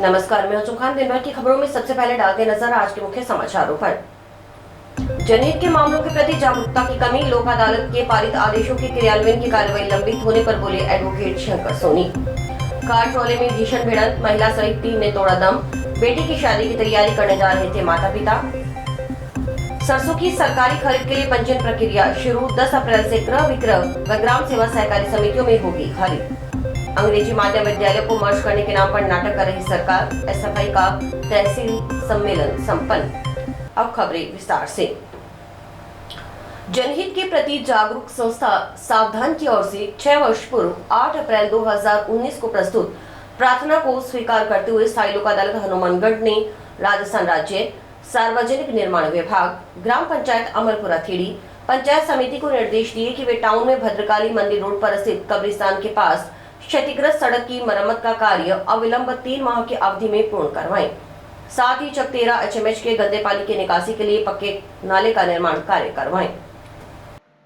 नमस्कार, मैं अंजुम खान। दिन भर की खबरों में सबसे पहले डालते नजर आज के मुख्य समाचारों पर। जनहित के मामलों के प्रति जागरूकता की कमी, लोक अदालत के पारित आदेशों के क्रियान्वयन की कार्रवाई लंबित होने पर बोले advocate Shankar Soni. Car trolley में भीषण भिड़ंत, महिला सहित 3 ने तोड़ा दम। बेटी की शादी की तैयारी करने जा रहे थे माता पिता। सरसों की सरकारी खरीद के लिए पंजीयन प्रक्रिया शुरू, 10 अप्रैल से क्रय विक्रय व ग्राम सेवा सहकारी समितियों में होगी खरीद। अंग्रेजी माध्यम विद्यालय को मर्ज करने के नाम पर नाटक कर रही सरकार, एसएफआई का तहसील सम्मेलन संपन्न। अब खबरें विस्तार से। जनहित के प्रति जागरूक संस्था सावधान की ओर से 6 वर्ष पूर्व 8 अप्रैल 2019 को प्रस्तुत प्रार्थना को स्वीकार करते हुए स्थायी लोक अदालत हनुमानगढ़ ने राजस्थान राज्य सार्वजनिक निर्माण विभाग, ग्राम पंचायत अमरपुरा थीड़ी, पंचायत समिति को निर्देश दिए कि वे टाउन में भद्रकाली मंदिर रोड पर स्थित कब्रिस्तान के पास क्षतिग्रस्त सड़क की मरम्मत का कार्य अविलंब 3 माह की अवधि में पूर्ण करवाएं। साथ ही चकतेरा एचएमएच के गंदे पानी की निकासी के लिए पक्के नाले का निर्माण कार्य करवाएं।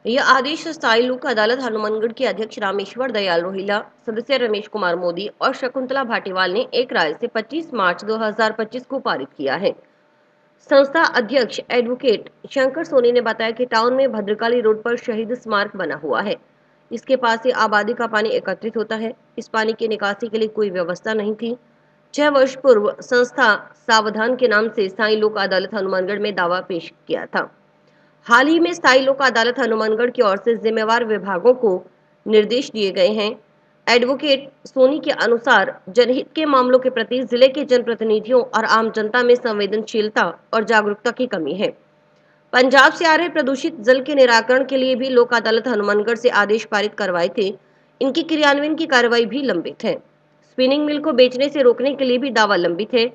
यह आदेश स्थायी लोक अदालत हनुमानगढ़ के अध्यक्ष रामेश्वर दयाल रोहिला, सदस्य रमेश कुमार मोदी और शकुंतला भाटीवाल ने एक राय से 25 मार्च 2025 को पारित किया है। संस्था अध्यक्ष एडवोकेट शंकर सोनी ने बताया कि टाउन में भद्रकाली रोड पर शहीद स्मारक बना हुआ है। इसके पास से आबादी का पानी एकत्रित होता है। इस पानी की निकासी के लिए कोई व्यवस्था नहीं थी। 6 वर्ष पूर्व संस्था सावधान के नाम से स्थायी लोक अदालत हनुमानगढ़ में दावा पेश किया था। हाल ही में स्थायी लोक अदालत हनुमानगढ़ की ओर से जिम्मेवार विभागों को निर्देश दिए गए हैं। एडवोकेट सोनी के अनुसार जनहित के मामलों के प्रति जिले के जनप्रतिनिधियों और आम जनता में संवेदनशीलता और जागरूकता की कमी है। पंजाब से आ रहे प्रदूषित जल के निराकरण के लिए भी लोक अदालत हनुमानगढ़ से आदेश पारित करवाए थे। इनकी क्रियान्वयन की कार्रवाई भी लंबित है। स्पिनिंग मिल को बेचने से रोकने के लिए भी दावा लंबित है।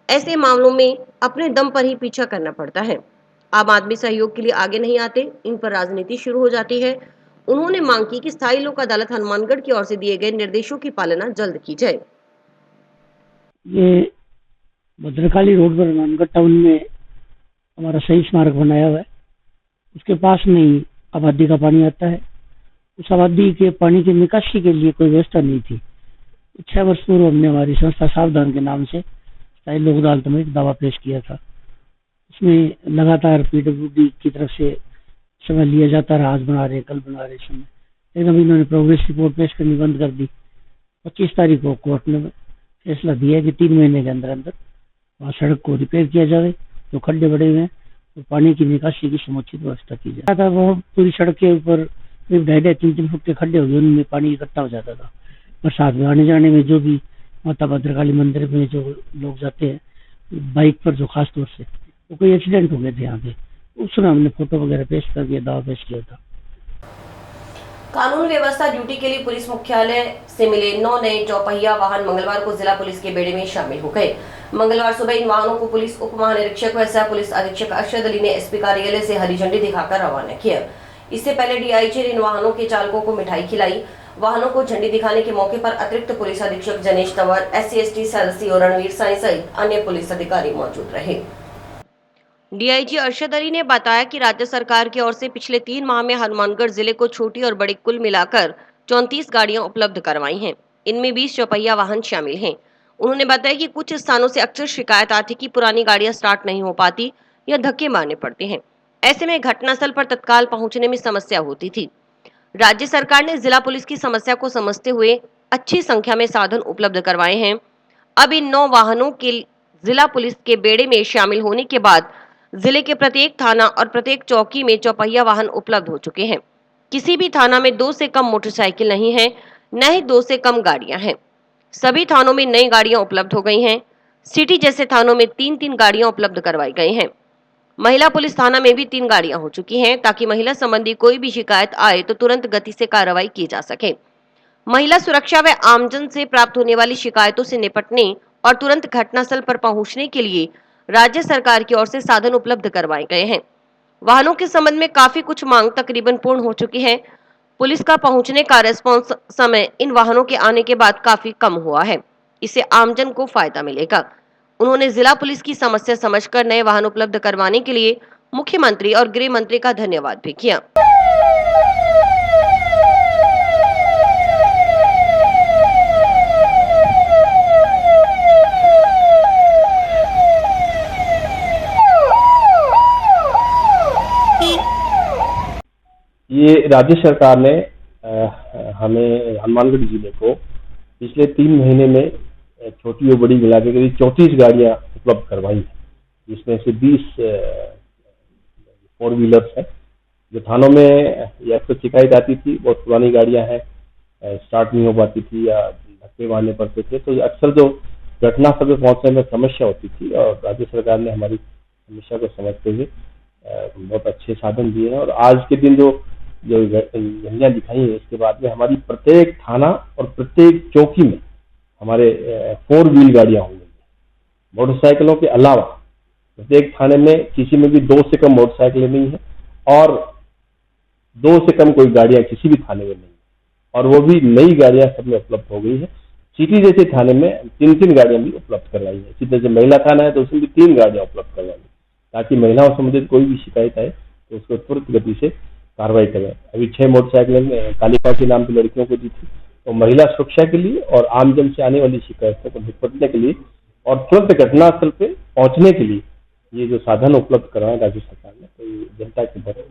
ऐसे मामलों में अपने दम पर ही पीछा करना पड़ता है। आम आदमी सहयोग के लिए आगे नहीं आते, इन पर राजनीति शुरू हो जाती है। उन्होंने मांग की कि स्थायी लोक अदालत हनुमानगढ़ की ओर से दिए गए निर्देशों की पालना जल्द की जाए। ये भद्रकाली रोड पर हनुमानगढ़ टाउन में हमारा शहीद स्मारक बनाया हुआ है। उसके पास में ही आबादी का पानी आता है। उस आबादी के पानी की निकासी के लिए कोई व्यवस्था नहीं थी। 6 वर्ष पूर्व हमने हमारी संस्था सावधान के नाम से स्थायी लोक अदालत में एक दावा पेश किया था। उसमें लगातार पीडब्ल्यूडी की तरफ से समय लिया जाता रहा, आज बना रहे, कल बना रहे समय, लेकिन अभी इन्होंने प्रोग्रेस रिपोर्ट पेश करनी बंद कर दी। 25 तारीख को कोर्ट ने फैसला दिया कि 3 महीने के अंदर अंदर वहाँ सड़क को रिपेयर किया जाए, जो खड्डे बड़े हुए हैं, तो पानी की निकासी की समुचित व्यवस्था की जाए। वो पूरी सड़क के ऊपर 2.5-3 फुट के खड्डे हो गए, उनमें पानी इकट्ठा हो जाता था। बरसात में आने जाने में जो भी माता भद्रकाली मंदिर में जो लोग जाते हैं बाइक पर, जो खास तौर से, तो कोई एक्सीडेंट हो गए थे यहाँ पे। उस समय हमने फोटो वगैरह पेश करके दावा पेश किया था। कानून व्यवस्था ड्यूटी के लिए पुलिस मुख्यालय से मिले 9 नए चौपहिया वाहन मंगलवार को जिला पुलिस के बेड़े में शामिल हो गए। मंगलवार सुबह इन वाहनों को पुलिस उप महानिरीक्षक व सह पुलिस अधीक्षक अरशद अली ने एसपी कार्यालय से हरी झंडी दिखाकर रवाना किया। इससे पहले डीआईजी ने इन वाहनों के चालकों को मिठाई खिलाई। वाहनों को झंडी दिखाने के मौके पर अतिरिक्त पुलिस अधीक्षक जनेश तंवर, SC/ST सेल और रणवीर साई सहित अन्य पुलिस अधिकारी मौजूद रहे। डीआईजी अरशद अली ने बताया कि राज्य सरकार की ओर से पिछले 3 माह में हनुमानगढ़ जिले को छोटी और बड़ी कुल मिलाकर 34 गाड़ियां उपलब्ध करवाई हैं। इनमें 20 चौपहिया वाहन शामिल हैं। उन्होंने बताया कि कुछ स्थानों से अक्सर शिकायत आती कि पुरानी गाड़ियां स्टार्ट नहीं हो पाती या धक्के मारने पड़ते हैं। ऐसे में घटनास्थल पर तत्काल पहुंचने में समस्या होती थी। राज्य सरकार ने जिला पुलिस की समस्या को समझते हुए अच्छी संख्या में साधन उपलब्ध करवाए हैं। अब इन 9 वाहनों के जिला पुलिस के बेड़े में शामिल होने के बाद जिले के प्रत्येक थाना और प्रत्येक चौकी में चौपहिया वाहन उपलब्ध हो चुके हैं। किसी भी थाना में 2 से कम मोटरसाइकिल नहीं है, न ही 2 से कम गाड़ियां हैं। सभी थानों में नई गाड़ियां उपलब्ध हो गई हैं। सिटी जैसे थानों में 3-3 गाड़ियां उपलब्ध करवाई गई हैं। महिला पुलिस थाना में भी 3 गाड़ियां हो चुकी हैं, ताकि महिला संबंधी कोई भी शिकायत आए तो तुरंत गति से कार्रवाई की जा सके। महिला सुरक्षा व आमजन से प्राप्त होने वाली शिकायतों से निपटने और तुरंत घटनास्थल पर पहुंचने के लिए राज्य सरकार की ओर से साधन उपलब्ध करवाए गए हैं। वाहनों के संबंध में काफी कुछ मांग तकरीबन पूर्ण हो चुकी है। पुलिस का पहुंचने का रेस्पॉन्स समय इन वाहनों के आने के बाद काफी कम हुआ है। इससे आमजन को फायदा मिलेगा। उन्होंने जिला पुलिस की समस्या समझकर नए वाहन उपलब्ध करवाने के लिए मुख्यमंत्री और गृह मंत्री का धन्यवाद भी किया। ये राज्य सरकार ने हमें हनुमानगढ़ जिले को पिछले 3 महीने में छोटी और बड़ी मिला के करीब 34 गाड़ियां उपलब्ध करवाई है, जिसमें से 20 4 व्हीलर्स है। जो थानों में या अक्सर शिकायत आती थी, बहुत पुरानी गाड़ियां हैं, स्टार्ट नहीं हो पाती थी या धक्के मारने पड़ते थे, तो अक्सर जो घटनास्थल पे पहुंचने में समस्या होती थी, और राज्य सरकार ने हमारी समस्या को समझते हुए बहुत अच्छे साधन दिए हैं। और आज के दिन जो गंजियां दिखाई है, इसके बाद में हमारी प्रत्येक थाना और प्रत्येक चौकी में हमारे 4 व्हील गाड़ियां होंगी। मोटरसाइकिलों के अलावा प्रत्येक थाने में किसी में भी 2 से कम मोटरसाइकिलें नहीं है, और 2 से कम कोई गाड़ियां किसी भी थाने में नहीं है, और वो भी नई गाड़ियां सब में उपलब्ध हो गई है। सिटी जैसे थाने में 3-3 गाड़ियां भी उपलब्ध करवाई है। इसी तरह से महिला थाना है तो उसमें भी 3 गाड़ियां उपलब्ध करवाई है, ताकि महिलाओं से संबंधित कोई भी शिकायत आए तो उसको तुरंत गति से कार्रवाई करें। अभी 6 मोटरसाइकिलें कालिका के नाम की लड़कियों को दी थी, तो महिला सुरक्षा के लिए और आमजन से आने वाली शिकायतों को निपटने के लिए और तुरंत घटनास्थल पे पहुंचने के लिए ये जो साधन उपलब्ध करवाए राज्य सरकार ने, तो ये जनता की बहुत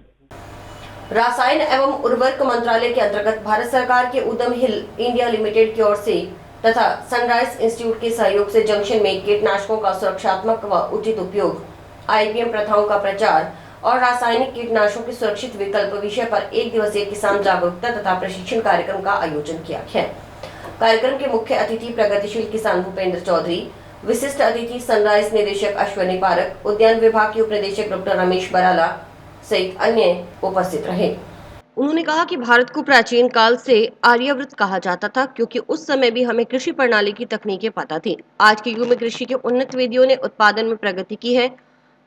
रसायन एवं उर्वरक मंत्रालय के अंतर्गत भारत सरकार के उद्यम हिल इंडिया लिमिटेड की ओर से तथा सनराइज इंस्टीट्यूट के सहयोग से जंक्शन में कीटनाशकों का सुरक्षात्मक व उचित उपयोग, आईपीएम प्रथाओं का प्रचार और रासायनिक कीटनाशकों के सुरक्षित विकल्प विषय पर 1 दिवसीय किसान जागरूकता तथा प्रशिक्षण कार्यक्रम का आयोजन किया गया। कार्यक्रम के मुख्य अतिथि प्रगतिशील किसान भूपेंद्र चौधरी, विशिष्ट अतिथि सनराइज निदेशक अश्वनी पारक, उद्यान विभाग के उप निदेशक डॉक्टर रमेश बराला सहित अन्य उपस्थित रहे। उन्होंने कहा कि भारत को प्राचीन काल से आर्यव्रत कहा जाता था, क्योंकि उस समय भी हमें कृषि प्रणाली की तकनीकें पता थी। आज के युग में कृषि के उन्नत विधियों ने उत्पादन में प्रगति की है।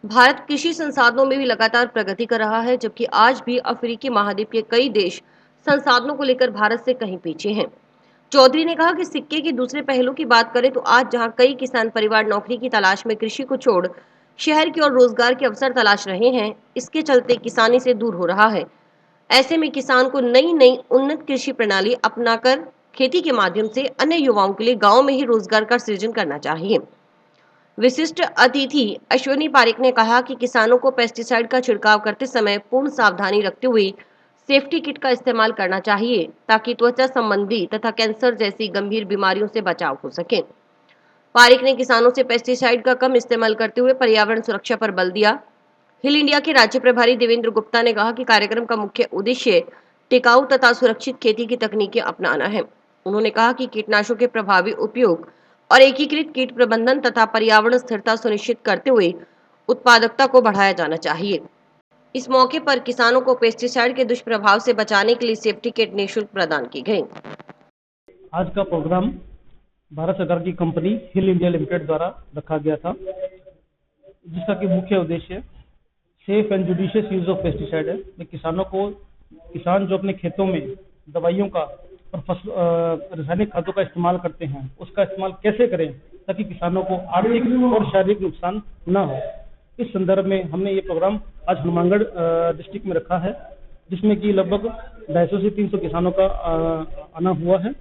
भारत कृषि संसाधनों में भी लगातार प्रगति कर रहा है, जबकि आज भी अफ्रीकी महाद्वीप के कई देश संसाधनों को लेकर भारत से कहीं पीछे हैं। चौधरी ने कहा कि सिक्के के दूसरे पहलू की बात करें तो आज जहां कई किसान परिवार नौकरी की तलाश में कृषि को छोड़ शहर की ओर रोजगार के अवसर तलाश रहे हैं, इसके चलते किसानी से दूर हो रहा है। ऐसे में किसान को नई नई उन्नत कृषि प्रणाली अपनाकर खेती के माध्यम से अन्य युवाओं के लिए गांव में ही रोजगार का सृजन करना चाहिए। विशिष्ट अतिथि अश्वनी पारिक ने कहा कि किसानों को पेस्टिसाइड का छिड़काव करते समय पूर्ण सावधानी रखते हुए सेफ्टी किट का इस्तेमाल करना चाहिए, ताकि त्वचा संबंधी तथा कैंसर जैसी गंभीर बीमारियों से बचाव हो सके। पारिक ने किसानों से पेस्टिसाइड का कम इस्तेमाल करते हुए पर्यावरण सुरक्षा पर बल दिया। हिल इंडिया के राज्य प्रभारी देवेंद्र गुप्ता ने कहा कि कार्यक्रम का मुख्य उद्देश्य टिकाऊ तथा सुरक्षित खेती की तकनीकें अपनाना है। उन्होंने कहा कि कीटनाशकों के प्रभावी उपयोग और एकीकृत कीट प्रबंधन तथा पर्यावरण स्थिरता सुनिश्चित करते हुए उत्पादकता को बढ़ाया जाना चाहिए। इस मौके पर किसानों को पेस्टिसाइड के दुष्प्रभाव से बचाने के लिए सेफ्टी किट निःशुल्क प्रदान की गई। आज का प्रोग्राम भारत सरकार की कंपनी हिल इंडिया लिमिटेड द्वारा रखा गया था, जिसका कि मुख्य उद्देश्य safe and judicious use of pesticide है। किसान जो अपने खेतों में दवाइयों का और रासायनिक खादों का इस्तेमाल करते हैं, उसका इस्तेमाल कैसे करें ताकि किसानों को आर्थिक और शारीरिक नुकसान न हो। इस संदर्भ में हमने ये प्रोग्राम आज हनुमानगढ़ डिस्ट्रिक्ट में रखा है, जिसमें कि लगभग 250 से 300 किसानों का आना हुआ है।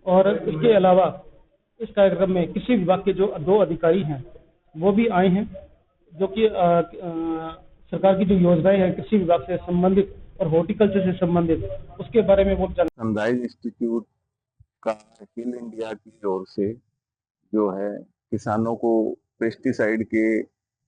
और इसके अलावा इस कार्यक्रम में कृषि विभाग के जो 2 अधिकारी हैं वो भी आए हैं, जो कि सरकार की जो योजनाएं हैं कृषि विभाग से संबंधित और हॉर्टिकल्चर से संबंधित, उसके बारे में वो सनराइज इंस्टीट्यूट का हिल इंडिया की ओर से जो है किसानों को पेस्टिसाइड के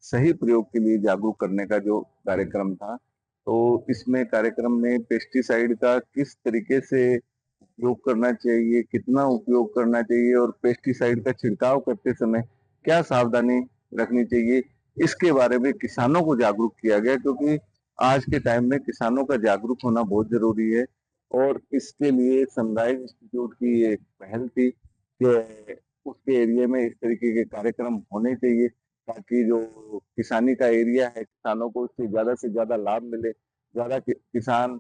सही प्रयोग के लिए जागरूक करने का जो कार्यक्रम था, तो इसमें कार्यक्रम में पेस्टिसाइड का किस तरीके से उपयोग करना चाहिए, कितना उपयोग करना चाहिए और पेस्टिसाइड का छिड़काव करते समय क्या सावधानी रखनी चाहिए, इसके बारे में किसानों को जागरूक किया गया। क्योंकि आज के टाइम में किसानों का जागरूक होना बहुत जरूरी है, और इसके लिए सनराइज इंस्टीट्यूट की एक पहल थी कि उसके एरिया में इस तरीके के कार्यक्रम होने चाहिए, ताकि जो किसानी का एरिया है किसानों को उससे ज्यादा लाभ मिले, ज्यादा किसान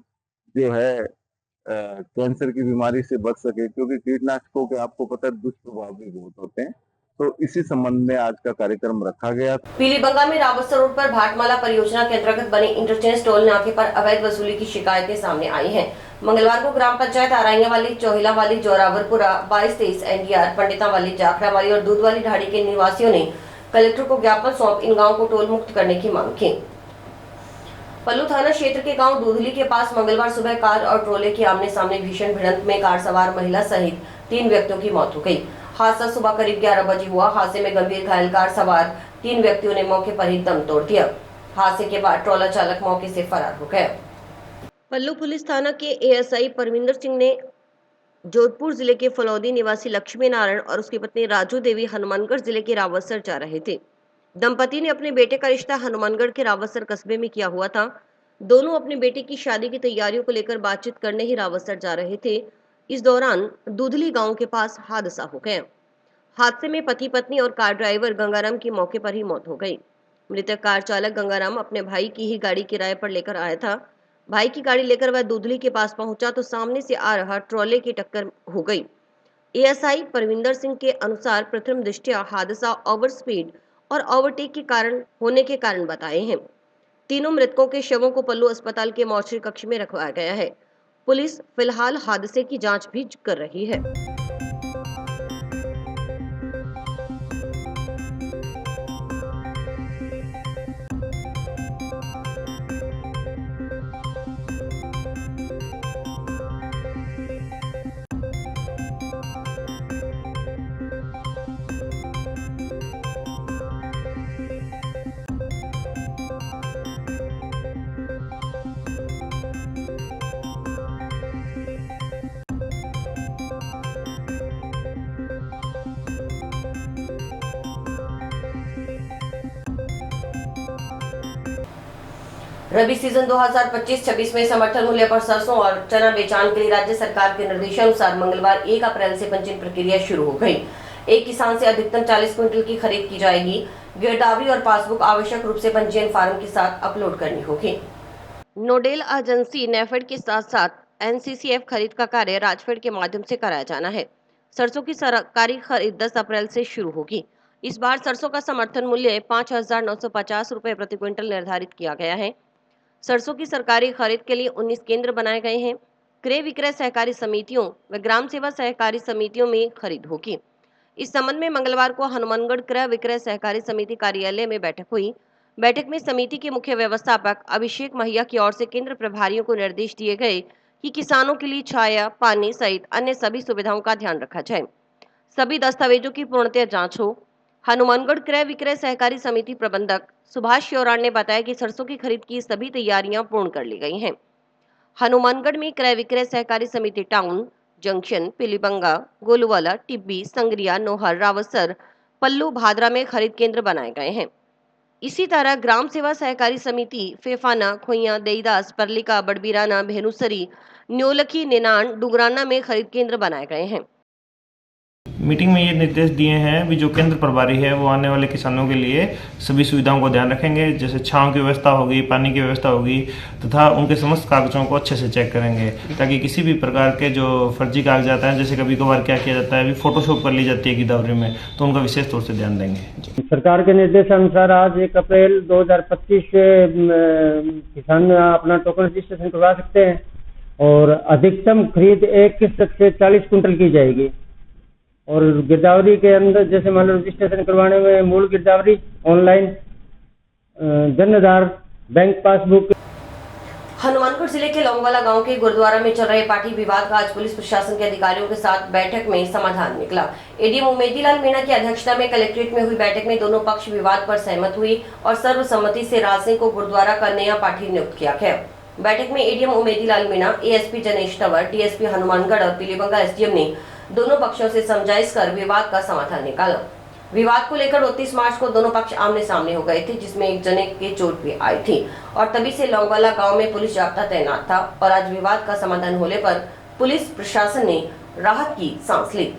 जो है कैंसर की बीमारी से बच सके। क्योंकि कीटनाशकों के आपको पता है दुष्प्रभाव भी बहुत होते हैं, तो इसी संबंध में आज का कार्यक्रम रखा गया। पीलीबंगा में रावस्तर रोड पर भाटमाला परियोजना के अंतर्गत बने इंटरचेंज टोल नाके पर अवैध वसूली की शिकायतें सामने आई हैं। मंगलवार को ग्राम पंचायत आराइया वाली, चौहिला वाली, जोरावरपुरा, 22-23 एनडीआर, पंडिता वाली, जाखरा वाली और दूध वाली ढाड़ी के निवासियों ने कलेक्टर को ज्ञापन सौंप इन गाँव को टोल मुक्त करने की मांग की। पल्लू थाना क्षेत्र के गांव दूधली के पास मंगलवार सुबह कार और ट्रोले की आमने सामने भीषण भिड़ंत में कार सवार महिला सहित 3 व्यक्तियों की मौत हो गई। हादसा सुबह करीब 11 बजे हुआ। हादसे में गंभीर घायल कार सवार 3 व्यक्तियों ने मौके पर ही दम तोड़ दिया। हादसे के बाद ट्रोला चालक मौके से फरार हो गया। पल्लू पुलिस थाना के एएसआई परमिंदर सिंह ने जोधपुर जिले के फलौदी निवासी लक्ष्मी नारायण और उसकी पत्नी राजू देवी हनुमानगढ़ जिले के रावतसर जा रहे थे। दंपति ने अपने बेटे का रिश्ता हनुमानगढ़ के रावतसर कस्बे में किया हुआ था। दोनों अपने बेटे की शादी की तैयारियों को लेकर बातचीत करने ही रावतसर जा रहे थे। इस दौरान दूधली गांव के पास हादसा हो गया। हादसे में पति पत्नी और कार ड्राइवर गंगाराम की मौके पर ही मौत हो गई। मृतक कार चालक गंगाराम अपने भाई की ही गाड़ी किराए पर लेकर आया था। भाई की गाड़ी लेकर वह दूधली के पास पहुंचा तो सामने से आ रहा ट्रॉले की टक्कर हो गई। एएसआई परविंदर सिंह के अनुसार प्रथम दृष्टया हादसा ओवर स्पीड और ओवरटेक के कारण बताए हैं। तीनों मृतकों के शवों को पल्लू अस्पताल के मॉर्चरी कक्ष में रखवाया गया है। पुलिस फिलहाल हादसे की जांच भी कर रही है। रबी सीजन 2025-26 में समर्थन मूल्य पर सरसों और चना बेचान के लिए राज्य सरकार के निर्देशानुसार मंगलवार 1 अप्रैल से पंजीयन प्रक्रिया शुरू हो गई। एक किसान से अधिकतम 40 क्विंटल की खरीद की जाएगी। गिरदावरी और पासबुक आवश्यक रूप से पंजीयन फार्म के साथ अपलोड करनी होगी। नोडल एजेंसी नेफेड के साथ साथ एनसीसीएफ खरीद का कार्य राजफेड के माध्यम से कराया जाना है। सरसों की सरकारी खरीद 10 अप्रैल से शुरू होगी। इस बार सरसों का समर्थन मूल्य 5,950 रुपए प्रति क्विंटल निर्धारित किया गया है। सरसों की सरकारी खरीद के लिए 19 केंद्र बनाए गए हैं। क्रय विक्रय सहकारी समितियों व ग्राम सेवा सहकारी समितियों में खरीद होगी। इस संबंध में मंगलवार को हनुमानगढ़ क्रय विक्रय सहकारी समिति कार्यालय में बैठक हुई। बैठक में समिति के मुख्य व्यवस्थापक अभिषेक महिया की ओर से केंद्र प्रभारियों को निर्देश दिए गए कि किसानों के लिए छाया, पानी सहित अन्य सभी सुविधाओं का ध्यान रखा जाए। सभी दस्तावेजों की पूर्णतः जांच हो। हनुमानगढ़ क्रय विक्रय सहकारी समिति प्रबंधक सुभाष श्योराण ने बताया कि सरसों की खरीद की सभी तैयारियां पूर्ण कर ली गई हैं। हनुमानगढ़ में क्रय विक्रय सहकारी समिति टाउन, जंक्शन, पिलीबंगा, गोलूवाला, टिब्बी, संगरिया, नोहर, रावतसर, पल्लू, भादरा में खरीद केंद्र बनाए गए हैं। इसी तरह ग्राम सेवा सहकारी समिति फेफाना, खोइया, देईदास, परलिका, बड़बीराना, भेनुसरी, न्योलखी, निनान, डुगराना में खरीद केंद्र बनाए गए हैं। मीटिंग में ये निर्देश दिए हैं भी जो केंद्र प्रभारी है वो आने वाले किसानों के लिए सभी सुविधाओं को ध्यान रखेंगे, जैसे छांव की व्यवस्था होगी, पानी की व्यवस्था होगी तथा उनके समस्त कागजों को अच्छे से चेक करेंगे ताकि किसी भी प्रकार के जो फर्जी कागजात हैं, जैसे कभी कभार क्या किया जाता है अभी फोटोशॉप कर ली जाती है गिरदावरी में, तो उनका विशेष तौर से ध्यान देंगे। सरकार के निर्देशानुसार आज 1 अप्रैल 2025 से किसान अपना टोकन रजिस्ट्रेशन करवा सकते हैं और अधिकतम खरीद एक किस्त से 40 कुंटल की जाएगी। और गिरदावरी के अंदर जैसे मान लो रजिस्ट्रेशन करवाने में मूल गिरदावरी, ऑनलाइन जन्मदार, बैंक पासबुक। हनुमानगढ़ जिले के लौंगवाला गांव के गुरुद्वारा में चल रहे पार्टी विवाद का आज पुलिस प्रशासन के अधिकारियों के साथ बैठक में समाधान निकला। एडीएम उमेदीलाल मीणा की अध्यक्षता में कलेक्ट्रेट में हुई बैठक में दोनों पक्ष विवाद पर सहमत हुई और सर्वसम्मति से राज सिंह को गुरुद्वारा का नया पाठी नियुक्त किया गया। बैठक में ADM उमेदीलाल Meena, ASP जनेश Tanwar, DSP Hanumangarh और पीलीबंगा एसडीएम ने दोनों पक्षों से समझाइश कर विवाद का समाधान निकाला। विवाद को लेकर 29 मार्च को दोनों पक्ष आमने सामने हो गए थे, जिसमें एक जने के चोट भी आई थी और तभी से लौंगवाला गांव में पुलिस जाब्ता तैनात था और आज विवाद का समाधान होने पर पुलिस प्रशासन ने राहत की सांस ली।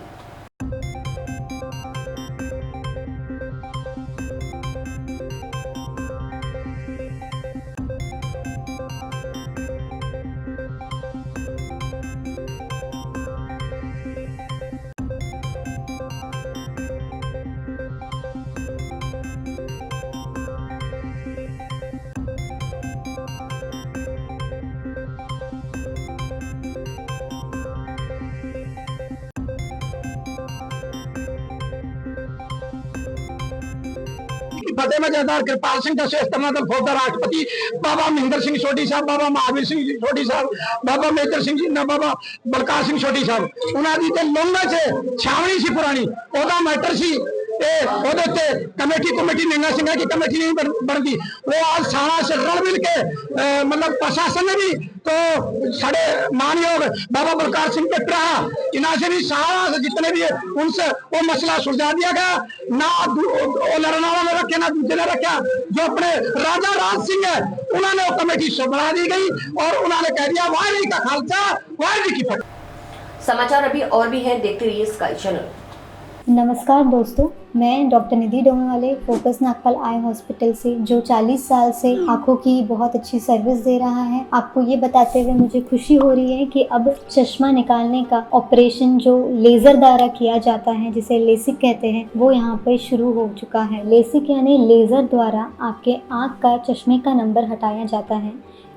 की फतेह में जयदार कृपाल सिंह दशरथ तमनादल फौजदार राष्ट्रपति बाबा महेंद्र सिंह सोढ़ी साहब, बाबा महावीर सिंह जी सोढ़ी साहब, बाबा मेजर सिंह जी, बाबा बलकार सिंह सोढ़ी साहब उन्होंने दी लोंगा से छावनी सी पुरानी ओदा मैटर सी कमेटी निंगा सिंह की कमेटी नहीं बनती। वो आज सारा से रल मिल के मतलब प्रशासन ने भी तो साढ़े मानयोग बाबा बलकार सिंह के भरा इन्हों से भी सारा जितने भी उनसे वो मसला सुलझा दिया गया। ना लड़ने वाला ने रखे ना दूसरे ने रखा। जो अपने राजा राज सिंह है उन्होंने वो कमेटी बना दी गई और उन्होंने कह दिया वाहिगुरू का खालसा वाहिगुरू की फतेह। समाचार अभी और भी हैं, देखते रहिए स्काई चैनल। नमस्कार दोस्तों, मैं डॉक्टर निधि डोंगरवाले फोकस नागपाल आई हॉस्पिटल से, जो 40 साल से आँखों की बहुत अच्छी सर्विस दे रहा है। आपको ये बताते हुए मुझे खुशी हो रही है कि अब चश्मा निकालने का ऑपरेशन जो लेज़र द्वारा किया जाता है, जिसे लेसिक कहते हैं, वो यहाँ पर शुरू हो चुका है। लेसिक यानी लेज़र द्वारा आपके आँख का चश्मे का नंबर हटाया जाता है।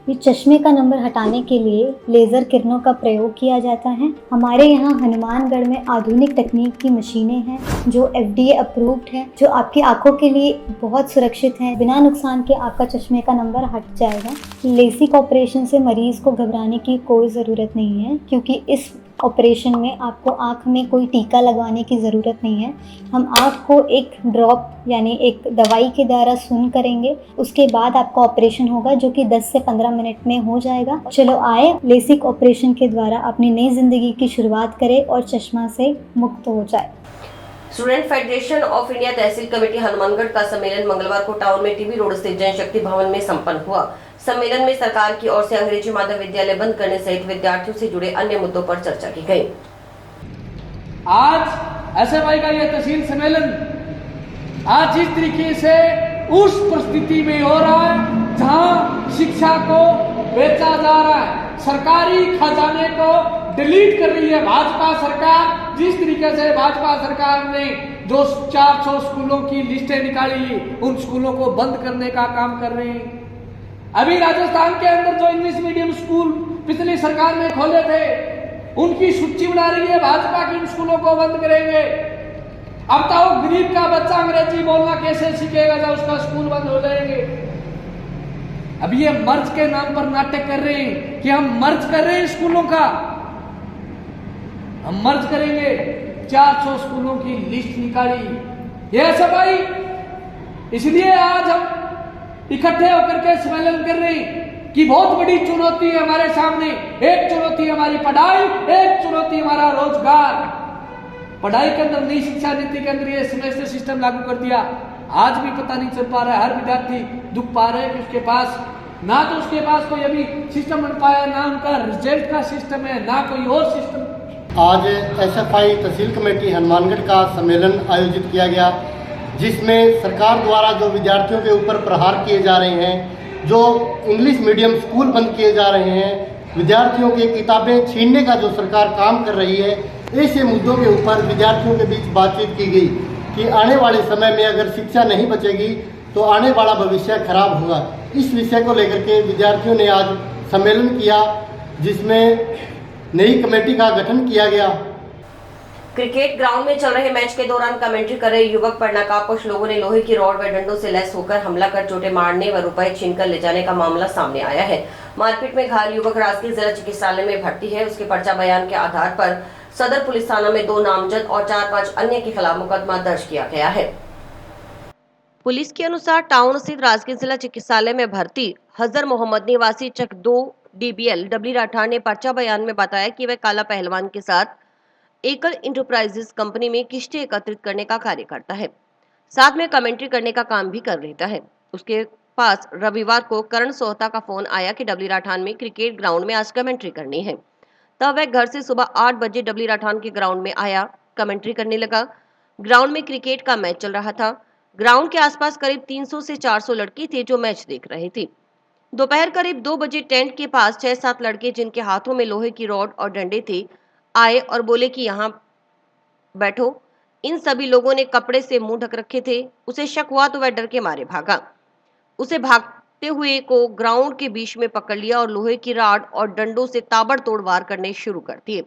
ये चश्मे का नंबर हटाने के लिए लेज़र किरणों का प्रयोग किया जाता है। हमारे यहाँ हनुमानगढ़ में आधुनिक तकनीक की मशीनें हैं जो FDA अप्रूव्ड है, जो आपकी आंखों के लिए बहुत सुरक्षित है। बिना नुकसान के आपका चश्मे का नंबर हट जाएगा। लेसिक ऑपरेशन से मरीज़ को घबराने की कोई ज़रूरत नहीं है, क्योंकि इस ऑपरेशन में आपको आँख में कोई टीका लगवाने की ज़रूरत नहीं है। हम आँख को एक ड्रॉप यानी एक दवाई के द्वारा सून करेंगे, उसके बाद आपका ऑपरेशन होगा जो कि 10 से 15 मिनट में हो जाएगा। चलो आए लेसिक ऑपरेशन के द्वारा अपनी नई ज़िंदगी की शुरुआत करें और चश्मा से मुक्त हो जाए। Student federation of India tehsil committee Hanumangarh का सम्मेलन मंगलवार को टाउन में टीबी रोड स्थित जनशक्ति भवन में संपन्न हुआ। सम्मेलन में सरकार की ओर से अंग्रेजी माध्यम विद्यालय बंद करने सहित विद्यार्थियों से जुड़े अन्य मुद्दों पर चर्चा की गई। आज SFI का यह तहसील सम्मेलन आज जिस तरीके से उस परिस्थिति में हो रहा है जहां शिक्षा को बेचा जा रहा है, सरकारी खजाने को डिलीट कर रही है भाजपा सरकार। जिस तरीके से भाजपा सरकार ने जो 400 स्कूलों की लिस्टें निकाली, उन स्कूलों को बंद करने का काम कर रहे हैं। अभी राजस्थान के अंदर जो इंग्लिश मीडियम स्कूल पिछली सरकार ने खोले थे, उनकी सूची बना रही है भाजपा की, इन स्कूलों को बंद करेंगे। अब तो गरीब का बच्चा अंग्रेजी बोलना कैसे सीखेगा जब उसका स्कूल बंद हो जाएंगे। अब ये मर्ज के नाम पर नाटक कर रहे हैं कि हम मर्ज कर रहे हैं स्कूलों का, हम मर्ज करेंगे। 400 स्कूलों की लिस्ट निकाली ये SFI, इसलिए आज हम इकट्ठे होकर के सम्मेलन कर रहे हैं कि बहुत बड़ी चुनौती है हमारे सामने। एक चुनौती हमारी पढ़ाई, एक चुनौती हमारा रोजगार। पढ़ाई के अंदर नई शिक्षा नीति के अंदर ये सेमेस्टर सिस्टम लागू कर दिया। आज भी पता नहीं चल पा रहा है, हर विद्यार्थी दुख पा रहे हैं कि उसके पास ना तो उसके पास कोई अभी सिस्टम बन पाया, ना उनका रिजल्ट का सिस्टम है, ना कोई और सिस्टम। आज SFI तहसील कमेटी हनुमानगढ़ का सम्मेलन आयोजित किया गया, जिसमें सरकार द्वारा जो विद्यार्थियों के ऊपर प्रहार किए जा रहे हैं, जो इंग्लिश मीडियम स्कूल बंद किए जा रहे हैं, विद्यार्थियों की किताबें छीनने का जो सरकार काम कर रही है, ऐसे मुद्दों के ऊपर विद्यार्थियों के बीच बातचीत की गई कि आने वाले समय में अगर शिक्षा नहीं बचेगी तो आने वाला भविष्य खराब होगा। इस विषय को लेकर के विद्यार्थियों ने आज सम्मेलन किया, जिसमें नई कमेटी का गठन किया गया। क्रिकेट ग्राउंड में चल रहे मैच के दौरान कमेंट्री कर रहे युवक पर नकाबपोश लोगों ने लोहे की रॉड व डंडों से लैस होकर हमला कर चोटें मारने व रुपए छीनकर ले जाने का मामला सामने आया है। मारपीट में घायल युवक राजगीर जिला चिकित्सालय में भर्ती है। उसके पर्चा बयान के आधार पर सदर पुलिस थाना में 2 नामजद और 4-5 अन्य के खिलाफ मुकदमा दर्ज किया गया है। पुलिस के अनुसार टाउन स्थित राजगीर जिला चिकित्सालय में भर्ती हजर मोहम्मद निवासी चक 2 DBL डब्ल्यू राठौर ने पर्चा बयान में बताया कि वह काला पहलवान के साथ एकल इंटरप्राइजेस कंपनी में किस्तें एकत्रित करने का कार्य करता है, साथ में कमेंट्री करने का काम भी कर लेता है। उसके पास रविवार को करण सोहता का फोन आया कि डब्ल्यू राठौर में क्रिकेट ग्राउंड में आज कमेंट्री करनी है। तब वह घर से सुबह 8 बजे डब्ल्यू राठौर के ग्राउंड में आया, कमेंट्री करने लगा। ग्राउंड में क्रिकेट का मैच चल रहा था। ग्राउंड के आसपास करीब 300 से 400 लड़के थे जो मैच देख रहे थे। दोपहर करीब 2 बजे टेंट के पास 6-7 लड़के जिनके हाथों में लोहे की रॉड और डंडे थे आए और बोले कि यहाँ बैठो। इन सभी लोगों ने कपड़े से मुंह ढक रखे थे। उसे शक हुआ तो वह डर के मारे भागा। उसे भागते हुए को ग्राउंड के बीच में पकड़ लिया और लोहे की रॉड और डंडों से ताबड़तोड़ वार करने शुरू कर दिए।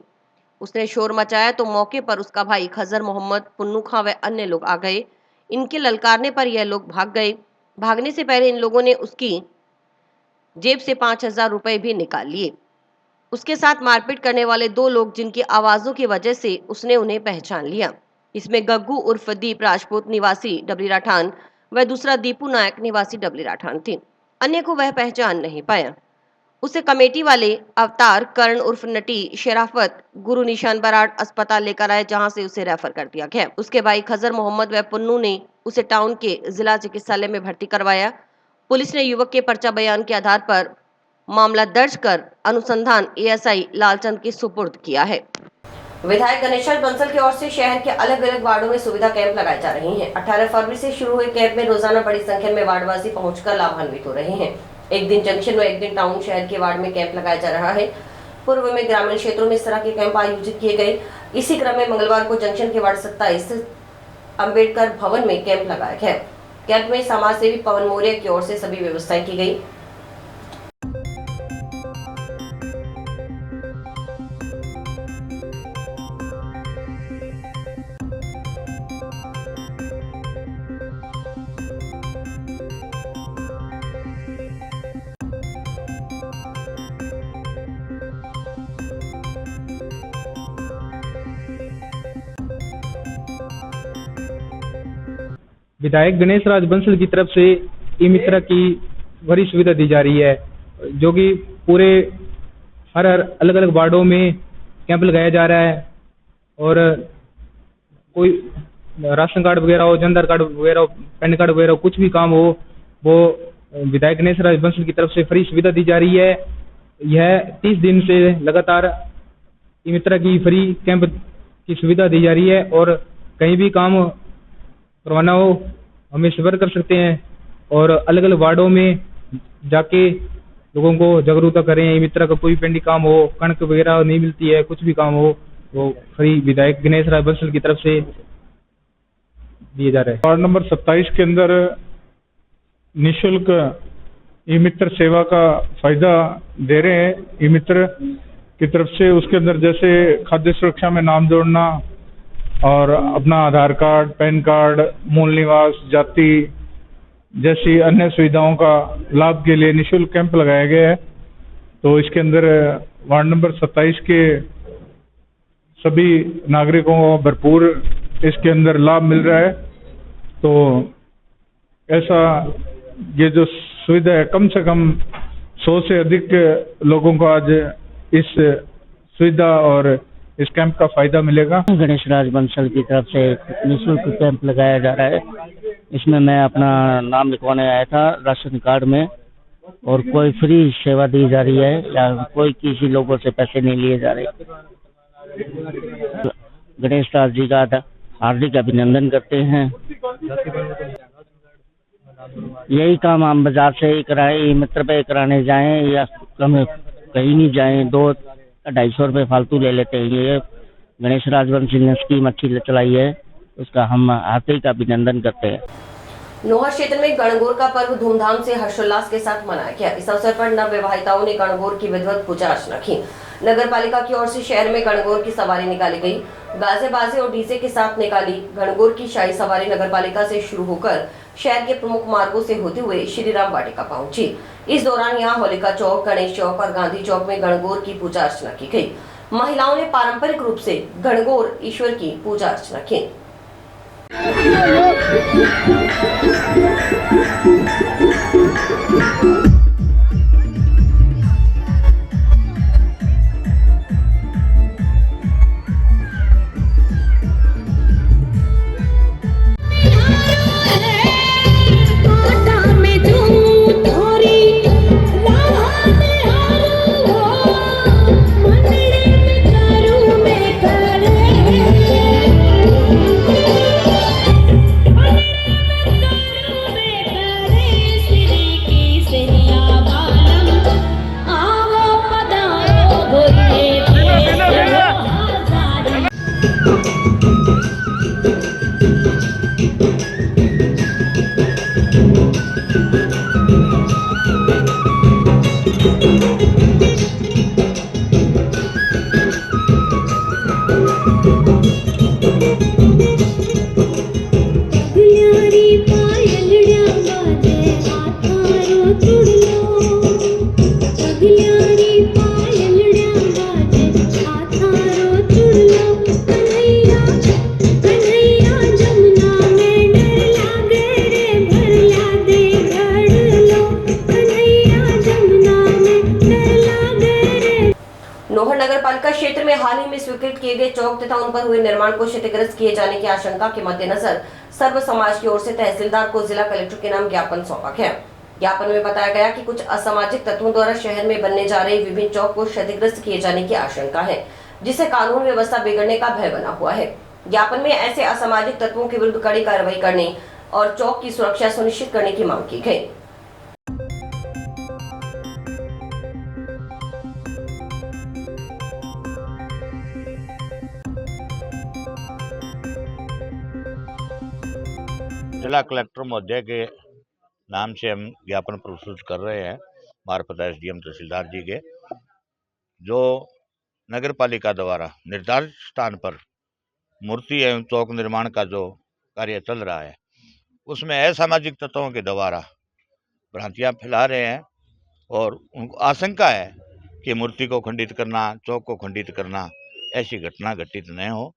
उसने शोर मचाया तो मौके पर उसका भाई खजर मोहम्मद, पुन्नू खां व अन्य लोग आ गए। इनके ललकारने पर यह लोग भाग गए। भागने से पहले इन लोगों ने उसकी जेब से 5,000 रुपए भी निकाल लिए। उसके साथ मारपीट करने वाले 2 लोग जिनकी आवाजों की वजह से उसने उन्हें पहचान लिया। इसमें गग्गू उर्फ दीप राजपूत निवासी डबली राठान व दूसरा दीपू नायक निवासी डबली राठान थी। अन्य को वह पहचान नहीं पाया। उसे कमेटी वाले अवतार कर्ण उर्फ नटी शराफत गुरु निशान बराड़ अस्पताल लेकर आए, जहां से उसे रेफर कर दिया गया। उसके भाई खजर मोहम्मद व पुन्नू ने उसे टाउन के जिला चिकित्सालय में भर्ती करवाया। पुलिस ने युवक के पर्चा बयान के आधार पर मामला दर्ज कर अनुसंधान एएसआई लालचंद के सुपुर्द किया है। विधायक गणेशलाल बंसल की ओर से शहर के अलग अलग वार्डों में सुविधा कैंप लगाए जा रहे हैं। 18 फरवरी से शुरू हुए कैंप में रोजाना बड़ी संख्या में वार्डवासी पहुंचकर लाभान्वित हो रहे हैं। एक दिन जंक्शन व एक दिन टाउन शहर के वार्ड में कैंप लगाया जा रहा है। पूर्व में ग्रामीण क्षेत्रों में इस तरह के कैंप आयोजित किए गए। इसी क्रम में मंगलवार को जंक्शन के वार्ड 27 अंबेडकर भवन में कैंप लगाया गया। कैंप में समाज सेवी पवन मौर्य की ओर से सभी व्यवस्थाएं की गई। विधायक गणेश राज बंसल की तरफ से ई मित्र की बड़ी सुविधा दी जा रही है, जो कि पूरे हर अलग अलग वार्डों में कैंप लगाया जा रहा है। और कोई राशन कार्ड वगैरह हो, जनधन कार्ड वगैरह हो, पैन कार्ड वगैरह कुछ भी काम हो, वो विधायक गणेश राज बंसल की तरफ से फ्री सुविधा दी जा रही है। यह 30 दिन से लगातार ई मित्र की फ्री कैंप की सुविधा दी जा रही है। और कहीं भी काम करवाना हो हमें संपर्क कर सकते हैं और अलग अलग वार्डों में जाके लोगों को जागरूकता करें। ई मित्र का कोई पेंडिंग काम हो, कणक वगैरह नहीं मिलती है, कुछ भी काम हो, वो फ्री विधायक गणेश राज बंसल की तरफ से दिए जा रहे हैं। वार्ड नंबर 27 के अंदर निःशुल्क ई मित्र सेवा का फायदा दे रहे हैं ई मित्र की तरफ से। उसके अंदर जैसे खाद्य सुरक्षा में नाम जोड़ना और अपना आधार कार्ड, पैन कार्ड, मूल निवास, जाति जैसी अन्य सुविधाओं का लाभ के लिए निःशुल्क कैंप लगाया गया है। तो इसके अंदर वार्ड नंबर 27 के सभी नागरिकों को भरपूर इसके अंदर लाभ मिल रहा है। तो ऐसा ये जो सुविधा है, कम से कम 100 से अधिक लोगों को आज इस सुविधा और इस कैंप का फायदा मिलेगा। गणेश राज बंसल की तरफ से निःशुल्क कैंप लगाया जा रहा है। इसमें मैं अपना नाम लिखवाने आया था राशन कार्ड में, और कोई फ्री सेवा दी जा रही है या कोई किसी लोगों से पैसे नहीं लिए जा रहे। गणेश राज जी का हार्दिक अभिनंदन करते हैं। यही काम हम बाजार से ही कराएं, मित्र पे कराने जाएं या कम कहीं नहीं जाएं, 200-250 रुपये फालतू ले लेते हैं। ये गणेश राज बंसल ने स्कीम अच्छी चलाई है, उसका हम हार्दिक अभिनंदन करते हैं। नोहर क्षेत्र में गणगौर का पर्व धूमधाम से हर्षोल्लास के साथ मनाया गया। इस अवसर पर नव विवाहिताओं ने गणगौर की विधिवत पूजा अर्चना की। नगर पालिका की ओर से शहर में गणगौर की सवारी निकाली गई। गाजे बाजे और डीजे के साथ निकाली गणगौर की शाही सवारी नगर पालिका से शुरू होकर शहर के प्रमुख मार्गों से होते हुए श्री राम वाटिका पहुंची। इस दौरान यहां होलिका चौक, गणेश चौक और गांधी चौक में गणगौर की पूजा अर्चना की गई। महिलाओं ने पारंपरिक रूप से गणगौर ईश्वर की पूजा अर्चना की। Seri नोहर नगर पालिका क्षेत्र में हाल ही में स्वीकृत किए गए चौक तथा उन पर हुए निर्माण को क्षतिग्रस्त किए जाने की आशंका के मद्देनजर सर्व समाज की ओर से तहसीलदार को जिला कलेक्टर के नाम ज्ञापन सौंपा गया। ज्ञापन में बताया गया कि कुछ असामाजिक तत्वों द्वारा शहर में बनने जा रहे विभिन्न चौक को क्षतिग्रस्त किए जाने की आशंका है, जिससे कानून व्यवस्था बिगड़ने का भय बना हुआ है। ज्ञापन में ऐसे असामाजिक तत्वों के विरुद्ध कड़ी कार्रवाई करने और चौक की सुरक्षा सुनिश्चित करने की मांग की गई। जिला कलेक्टर महोदय के नाम से हम ज्ञापन प्रस्तुत कर रहे हैं मार्फत एसडीएम तहसीलदार जी के, जो नगर पालिका द्वारा निर्धारित स्थान पर मूर्ति एवं चौक निर्माण का जो कार्य चल रहा है उसमें असामाजिक तत्वों के द्वारा भ्रांतियां फैला रहे हैं और उनको आशंका है कि मूर्ति को खंडित करना, चौक को खंडित करना, ऐसी घटना घटित न हो।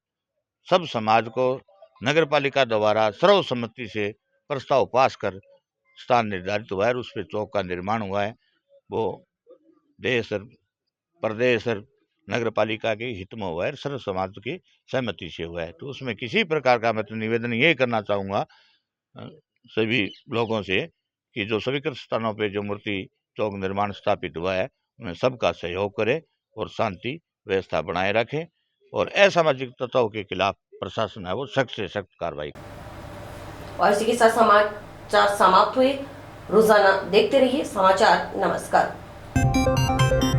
सब समाज को नगर पालिका द्वारा सर्वसम्मति से प्रस्ताव पास कर स्थान निर्धारित हुआ है और उस पर चौक का निर्माण हुआ है। वो देश और प्रदेश और नगर पालिका के हित में हुआ है, सर्व समाज की सहमति से हुआ है। तो उसमें किसी प्रकार का मैं तो निवेदन ये करना चाहूँगा सभी लोगों से कि जो स्वीकृत स्थानों पे जो मूर्ति चौक निर्माण स्थापित हुआ है उन्हें सबका सहयोग करे और शांति व्यवस्था बनाए रखें और असामाजिक तत्वों के खिलाफ प्रशासन है वो सख्त से सख्त कार्रवाई। और इसी के साथ समाचार समाप्त हुए। रोजाना देखते रहिए समाचार। नमस्कार।